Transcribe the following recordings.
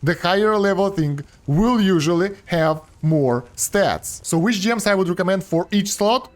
the higher level thing will usually have more stats. So which gems I would recommend for each slot?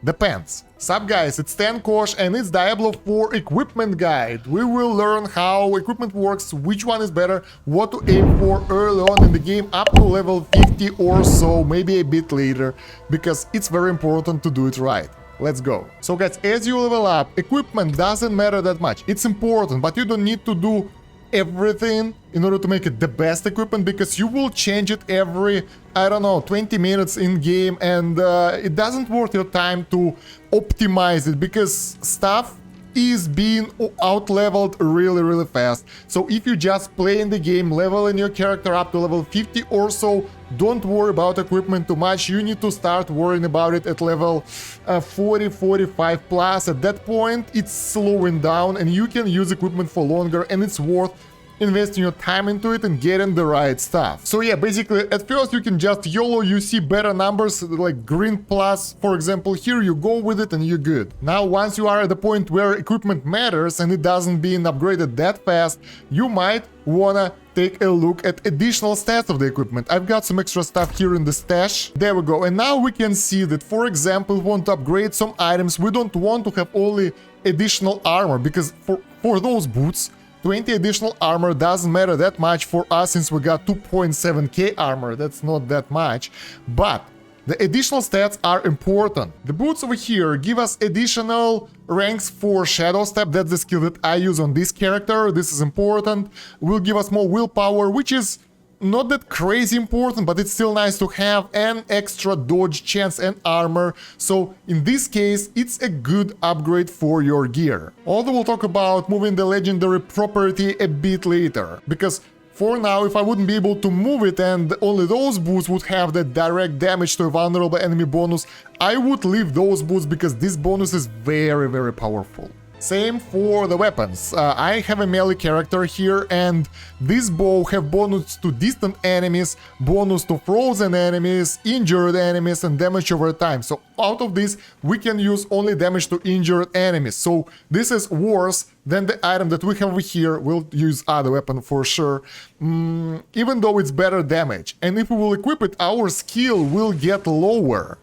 Depends. Sup guys, it's Kosh and it's Diablo 4 equipment guide. We will learn how equipment works, which one is better, what to aim for early on in the game up to level 50 or so, maybe a bit later, because it's very important to do it right. Let's go. So guys, as you level up, equipment doesn't matter that much. It's important, but you don't need to do everything in order to make it the best equipment, because you will change it every, I don't know, 20 minutes in game, and it doesn't worth your time to optimize it, because stuff is being out-leveled really fast. So if you just play in the game, leveling your character up to level 50 or so, don't worry about equipment too much. You need to start worrying about it at level 40, 45 plus. At that point, it's slowing down and you can use equipment for longer, and it's worth investing your time into it and getting the right stuff. So yeah, basically at first you can just YOLO, you see better numbers like green plus, for example, here you go with it and you're good. Now once you are at the point where equipment matters and it doesn't being upgraded that fast, you might wanna take a look at additional stats of the equipment. I've got some extra stuff here in the stash. There we go. And now we can see that, for example, we want to upgrade some items. We don't want to have only additional armor, because for those boots, 20 additional armor doesn't matter that much for us since we got 2.7k armor. That's not that much, but the additional stats are important. The boots over here give us additional ranks for Shadow Step. That's the skill that I use on this character. This is important. Will give us more willpower, which is not that crazy important, but it's still nice to have an extra dodge chance and armor. So in this case, it's a good upgrade for your gear. Although we'll talk about moving the legendary property a bit later, because for now, if I wouldn't be able to move it and only those boots would have that direct damage to a vulnerable enemy bonus, I would leave those boots, because this bonus is very powerful. Same for the weapons. I have a melee character here, and this bow have bonus to distant enemies, bonus to frozen enemies, injured enemies, and damage over time. So out of this, we can use only damage to injured enemies. So this is worse than the item that we have over here. We'll use other weapon for sure, even though it's better damage. And if we will equip it, our skill will get lower.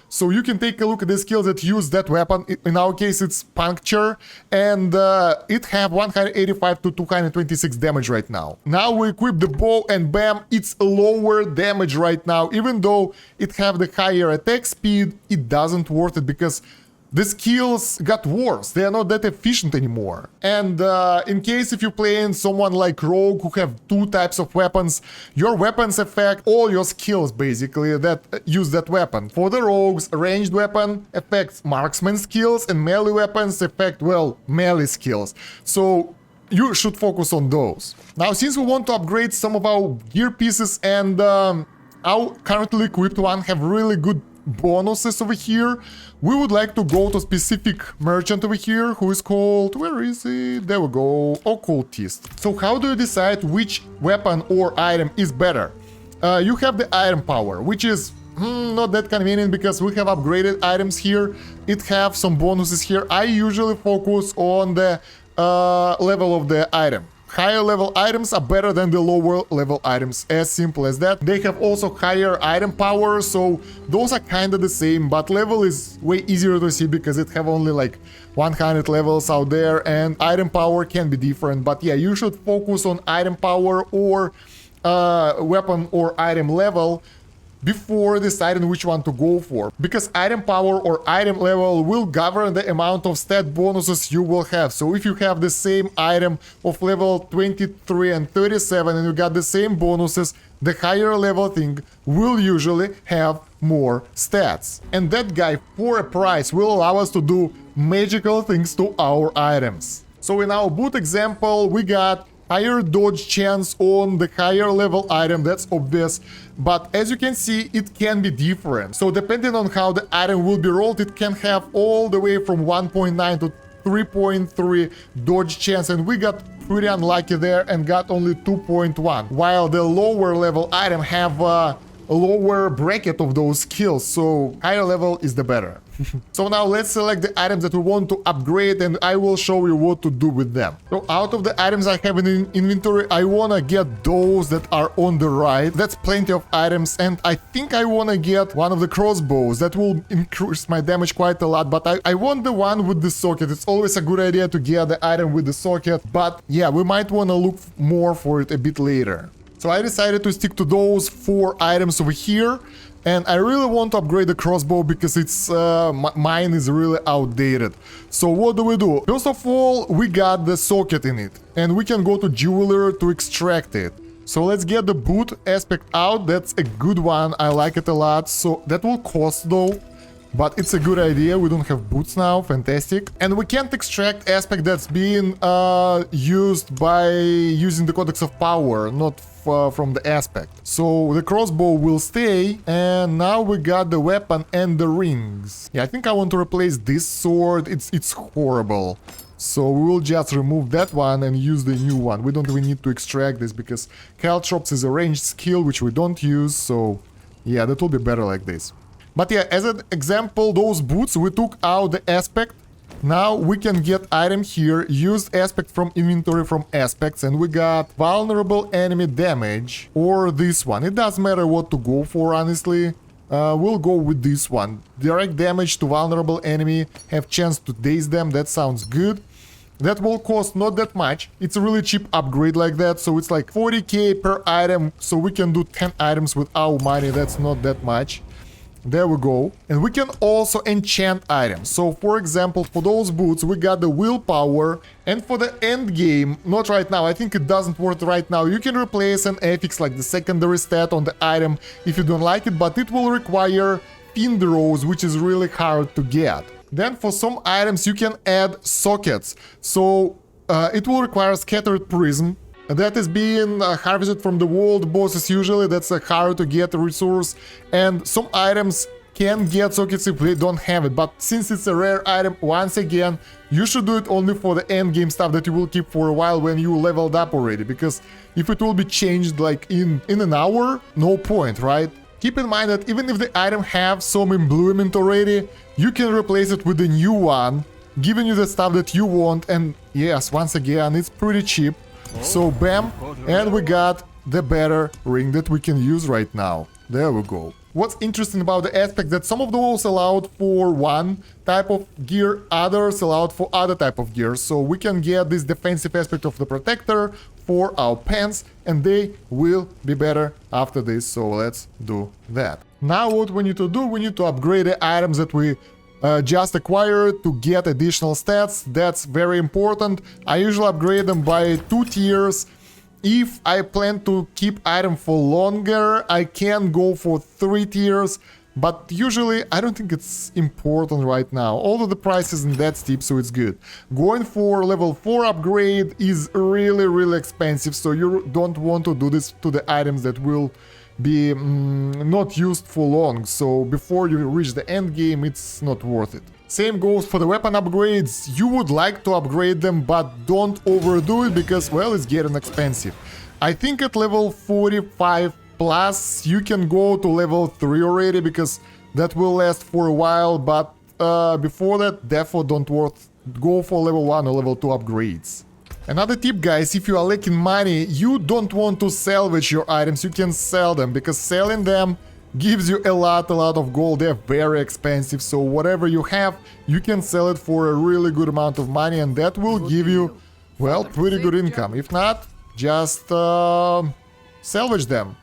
So you can take a look at the skills that use that weapon. In our case, it's Puncture, and it have 185 to 226 damage right now. Now we equip the bow, and bam, it's lower damage right now. Even though it have the higher attack speed, it doesn't worth it, because the skills got worse. They are not that efficient anymore. And in case if you play in someone like Rogue who have two types of weapons, your weapons affect all your skills basically that use that weapon. For the Rogues, ranged weapon affects marksman skills, and melee weapons affect, well, melee skills. So you should focus on those. Now, since we want to upgrade some of our gear pieces, and our currently equipped one have really good bonuses over here, we would like to go to a specific merchant over here who is called, where is it? There we go, Occultist. So how do you decide which weapon or item is better? You have the item power, which is not that convenient because we have upgraded items here. It have some bonuses here. I usually focus on the level of the item. Higher level items are better than the lower level items, as simple as that. They have also higher item power, so those are kind of the same, but level is way easier to see because it have only like 100 levels out there, and item power can be different. But yeah, you should focus on item power or weapon or item level before deciding which one to go for, because item power or item level will govern the amount of stat bonuses you will have. So if you have the same item of level 23 and 37 and you got the same bonuses, the higher level thing will usually have more stats. And that guy, for a price, will allow us to do magical things to our items. So in our boot example, we got higher dodge chance on the higher level item, that's obvious, but as you can see, it can be different. So depending on how the item will be rolled, it can have all the way from 1.9 to 3.3 dodge chance, and we got pretty unlucky there and got only 2.1, while the lower level item have lower bracket of those skills, so higher level is the better. So now let's select the items that we want to upgrade, and I will show you what to do with them. So out of the items I have in inventory, I wanna get those that are on the right. That's plenty of items, and I think I wanna get one of the crossbows. That will increase my damage quite a lot, but I want the one with the socket. It's always a good idea to get the item with the socket, but yeah, we might wanna look more for it a bit later. So I decided to stick to those 4 items over here. And I really want to upgrade the crossbow because it's mine is really outdated. So what do? First of all, we got the socket in it, and we can go to jeweler to extract it. So let's get the boot aspect out. That's a good one. I like it a lot. So that will cost though, but it's a good idea. We don't have boots now. Fantastic. And we can't extract aspect that's being used by using the Codex of Power, not from the aspect. So the crossbow will stay, and now we got the weapon and the rings. Yeah, I think I want to replace this sword. It's horrible. So we will just remove that one and use the new one. We don't even need to extract this because Caltrops is a ranged skill which we don't use. So yeah, that will be better like this. But yeah, as an example, those boots, we took out the aspect. Now we can get item here, used aspect from inventory from aspects, and we got vulnerable enemy damage, or this one. It doesn't matter what to go for, honestly. We'll go with this one. Direct damage to vulnerable enemy, have chance to daze them. That sounds good. That will cost not that much. It's a really cheap upgrade like that, so it's like 40k per item, so we can do 10 items with our money. That's not that much. There we go. And we can also enchant items. So for example, for those boots, we got the willpower. And for the end game, not right now, I think it doesn't work right now. You can replace an affix like the secondary stat on the item if you don't like it, but it will require Fiend Rose, which is really hard to get. Then for some items, you can add sockets. So it will require Scattered Prism. That is being harvested from the world bosses usually. That's a hard to get resource, and some items can get sockets if they don't have it, but since it's a rare item, once again, you should do it only for the end game stuff that you will keep for a while when you leveled up already, because if it will be changed like in an hour, no point, right? Keep in mind that even if the item have some embluement already, you can replace it with a new one, giving you the stuff that you want, and yes, once again, it's pretty cheap. So bam, and we got the better ring that we can use right now. There we go. What's interesting about the aspect that some of those allowed for one type of gear, others allowed for other type of gear. So we can get this defensive aspect of the protector for our pants, and they will be better after this. So let's do that. Now what we need to do, we need to upgrade the items that we just acquired to get additional stats. That's very important. I usually upgrade them by 2 tiers. If I plan to keep item for longer, I can go for 3 tiers, but usually I don't think it's important right now, although the price isn't that steep, so it's good. Going for level 4 upgrade is really expensive, so you don't want to do this to the items that will be not used for long, so before you reach the end game, it's not worth it. Same goes for the weapon upgrades. You would like to upgrade them, but don't overdo it because, well, it's getting expensive. I think at level 45 plus you can go to level 3 already because that will last for a while, but before that, therefore don't go for level 1 or level 2 upgrades. Another tip, guys, if you are lacking money, you don't want to salvage your items, you can sell them, because selling them gives you a lot of gold. They're very expensive, so whatever you have, you can sell it for a really good amount of money, and that will give you, well, pretty good income. If not, just salvage them,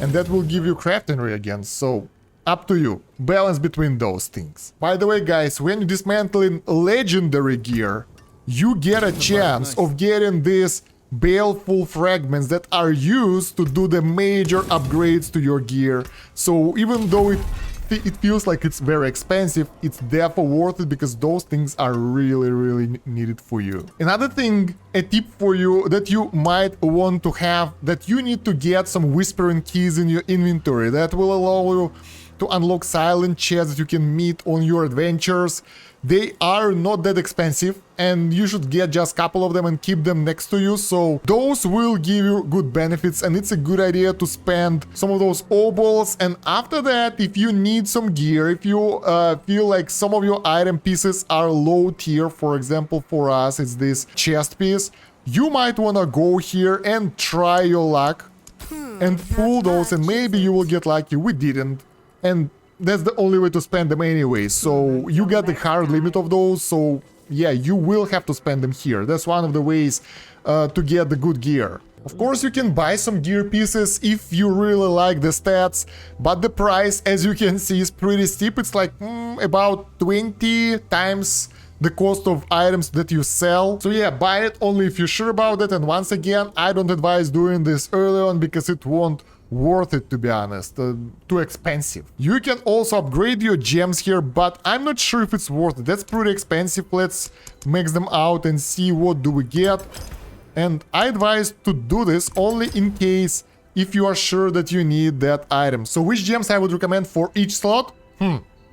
and that will give you crafting again, so up to you. Balance between those things. By the way, guys, when you're dismantling legendary gear, you get a chance of getting these baleful fragments that are used to do the major upgrades to your gear. So even though it feels like it's very expensive, it's therefore worth it because those things are really needed for you. Another thing, a tip for you that you might want to have, that you need to get some whispering keys in your inventory that will allow you to unlock silent chests that you can meet on your adventures. They are not that expensive, and you should get just a couple of them and keep them next to you, so those will give you good benefits, and it's a good idea to spend some of those obols. And after that, if you need some gear, if you feel like some of your item pieces are low tier, for example, for us it's this chest piece, you might want to go here and try your luck and pull those, and maybe you will get lucky. We didn't, and that's the only way to spend them anyway, so you got the hard limit of those, so yeah, you will have to spend them here. That's one of the ways to get the good gear. Of course, you can buy some gear pieces if you really like the stats, but the price, as you can see, is pretty steep. It's like about 20 times the cost of items that you sell. So yeah, buy it only if you're sure about it, and once again, I don't advise doing this early on because it won't worth it, to be honest. Too expensive. You can also upgrade your gems here, but I'm not sure if it's worth it. That's pretty expensive. Let's max them out and see what do we get. And I advise to do this only in case if you are sure that you need that item. So which gems I would recommend for each slot?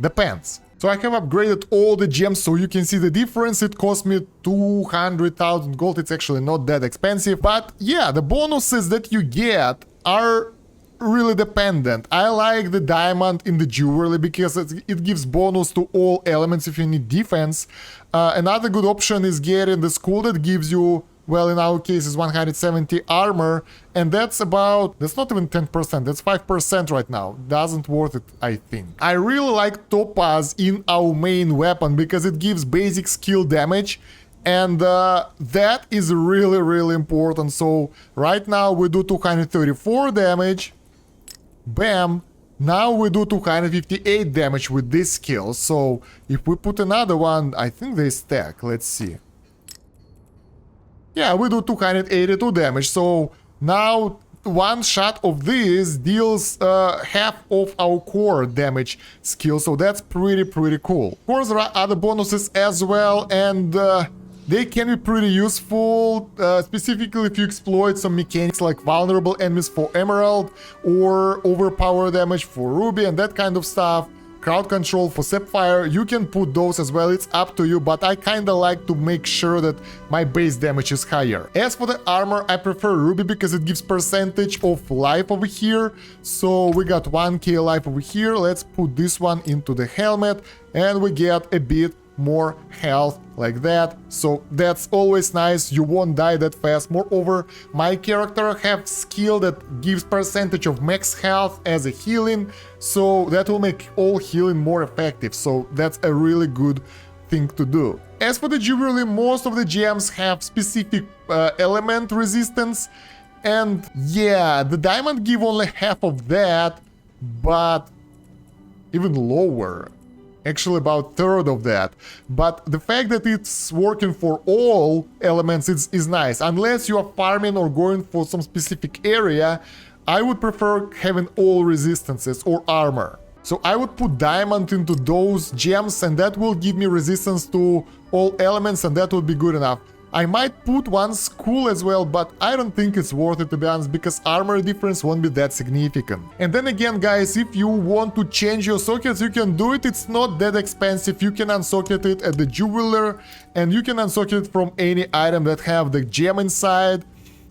Depends. So I have upgraded all the gems so you can see the difference. It cost me 200,000 gold. It's actually not that expensive, but yeah, the bonuses that you get are really dependent. I like the diamond in the jewelry because it gives bonus to all elements if you need defense. Another good option is getting the skull that gives you, well, in our case is 170 armor, and that's not even 10%, that's 5% right now. Doesn't worth it, I think. I really like topaz in our main weapon because it gives basic skill damage, and that is really, really important. So right now we do 234 damage. Bam! Now we do 258 damage with this skill. So if we put another one, I think they stack. Let's see. Yeah, we do 282 damage. So now one shot of this deals half of our core damage skill. So that's pretty cool. Of course, there are other bonuses as well, and they can be pretty useful, specifically if you exploit some mechanics like vulnerable enemies for Emerald or overpower damage for Ruby and that kind of stuff. Crowd control for Sapphire, you can put those as well, it's up to you, but I kinda like to make sure that my base damage is higher. As for the armor, I prefer Ruby because it gives percentage of life over here. So we got 1k life over here. Let's put this one into the helmet and we get a bit more health like that, so that's always nice. You won't die that fast. Moreover, my character have skill that gives percentage of max health as a healing, so that will make all healing more effective, so that's a really good thing to do. As for the jewelry, most of the gems have specific element resistance, and yeah, the diamond give only half of that, but even lower. Actually about third of that, but the fact that it's working for all elements is nice. Unless you are farming or going for some specific area, I would prefer having all resistances or armor. So I would put diamond into those gems and that will give me resistance to all elements, and that would be good enough. I might put one skull as well, but I don't think it's worth it, to be honest, because armor difference won't be that significant. And then again, guys, if you want to change your sockets, you can do it. It's not that expensive. You can unsocket it at the jeweler, and you can unsocket it from any item that have the gem inside.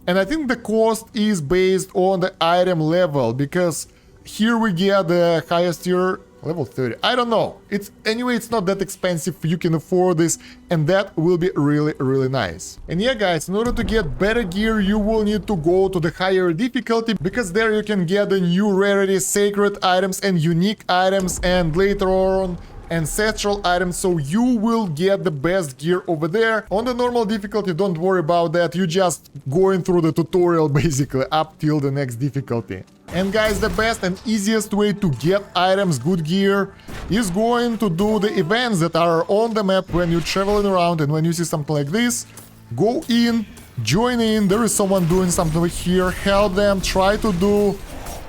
And I think the cost is based on the item level, because here we get the highest tier, level 30. I don't know. Anyway, it's not that expensive. You can afford this, and that will be really nice. And yeah, guys, in order to get better gear, you will need to go to the higher difficulty, because there you can get the new rarity, sacred items and unique items, and later on ancestral items, so you will get the best gear over there. On the normal difficulty, don't worry about that. You just going through the tutorial basically up till the next difficulty. And guys, the best and easiest way to get items, good gear, is going to do the events that are on the map when you're traveling around, and when you see something like this, go in, join in. There is someone doing something over here, help them, try to do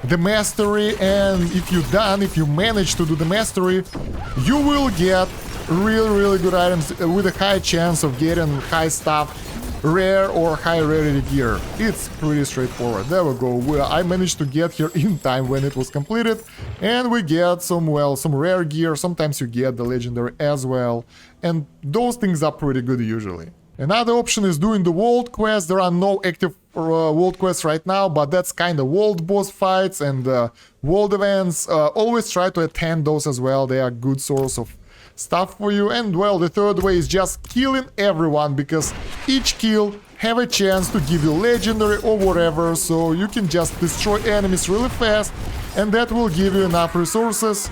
the mastery, and if you manage to do the mastery, you will get really good items with a high chance of getting high stuff rare or high rarity gear. It's pretty straightforward. There we go. I managed to get here in time when it was completed, and we get some rare gear. Sometimes you get the legendary as well, and those things are pretty good usually. Another option is doing the world quest. There are no active world quests right now, but that's kind of world boss fights and world events. Always try to attend those as well. They are good source of stuff for you. And well, the third way is just killing everyone, because each kill have a chance to give you legendary or whatever, so you can just destroy enemies really fast, and that will give you enough resources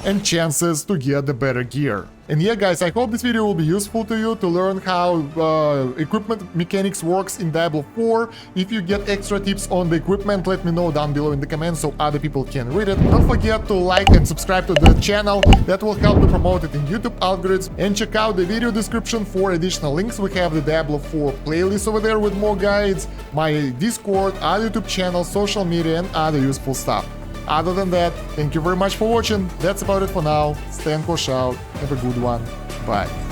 and chances to get the better gear. And yeah guys, I hope this video will be useful to you to learn how equipment mechanics works in Diablo 4. If you get extra tips on the equipment, let me know down below in the comments so other people can read it. Don't forget to like and subscribe to the channel, that will help to promote it in YouTube algorithms. And check out the video description for additional links. We have the Diablo 4 playlist over there with more guides, my Discord, other YouTube channel, social media, and other useful stuff. Other than that, thank you very much for watching. That's about it for now. Stay and Kosh out. Have a good one. Bye.